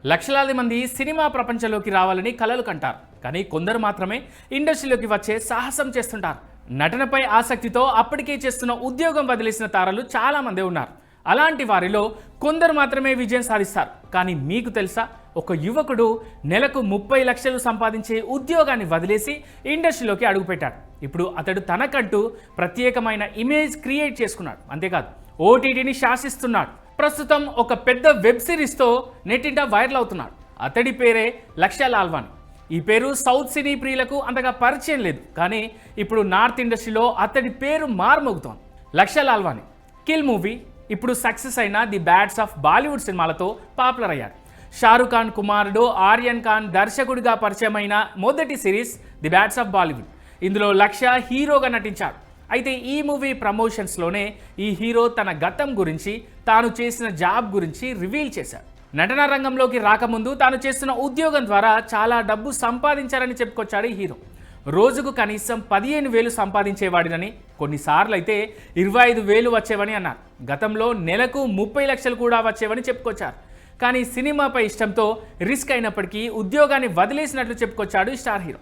లక్షలాది మంది సినిమా ప్రపంచంలోకి రావాలని కలలు కంటారు. కానీ కొందరు మాత్రమే ఇండస్ట్రీలోకి వచ్చే సాహసం చేస్తుంటారు. నటనపై ఆసక్తితో అప్పటికే చేస్తున్న ఉద్యోగం వదిలేసిన తారలు చాలా మంది ఉన్నారు. అలాంటి వారిలో కొందరు మాత్రమే విజయం సాధిస్తారు. కానీ మీకు తెలుసా, ఒక యువకుడు నెలకు 30 లక్షలు సంపాదించే ఉద్యోగాన్ని వదిలేసి ఇండస్ట్రీలోకి అడుగుపెట్టాడు. ఇప్పుడు అతడు తనకంటూ ప్రత్యేకమైన ఇమేజ్ క్రియేట్ చేసుకున్నాడు. అంతేకాదు, ఓటీటీని శాసిస్తున్నాడు. ప్రస్తుతం ఒక పెద్ద వెబ్ సిరీస్తో నెట్టింట వైరల్ అవుతున్నాడు. అతడి పేరే లక్ష్య లాల్వాని. ఈ పేరు సౌత్ సినీ ప్రియులకు అంతగా పరిచయం లేదు. కానీ ఇప్పుడు నార్త్ ఇండస్ట్రీలో అతడి పేరు మారుమోగుతోంది. లక్ష్య లాల్వాని కిల్ మూవీ, ఇప్పుడు సక్సెస్ అయిన ది బ్యాడ్స్ ఆఫ్ బాలీవుడ్ సినిమాలతో పాపులర్ అయ్యాడు. షారుఖ్ ఖాన్ కుమారుడు ఆర్యన్ ఖాన్ దర్శకుడిగా పరిచయమైన మొదటి సిరీస్ ది బ్యాడ్స్ ఆఫ్ బాలీవుడ్. ఇందులో లక్ష్య హీరోగా నటించాడు. అయితే ఈ మూవీ ప్రమోషన్స్లోనే ఈ హీరో తన గతం గురించి, తాను చేసిన జాబ్ గురించి రివీల్ చేశాడు. నటన రంగంలోకి రాకముందు తాను చేస్తున్న ఉద్యోగం ద్వారా చాలా డబ్బు సంపాదించారని చెప్పుకొచ్చాడు ఈ హీరో. రోజుకు కనీసం 15,000 సంపాదించేవాడినని, కొన్నిసార్లు అయితే 25,000 వచ్చేవని అన్నారు. గతంలో నెలకు 30 లక్షలు కూడా వచ్చేవని చెప్పుకొచ్చారు. కానీ సినిమాపై ఇష్టంతో రిస్క్ అయినప్పటికీ ఉద్యోగాన్ని వదిలేసినట్లు చెప్పుకొచ్చాడు ఈ స్టార్ హీరో.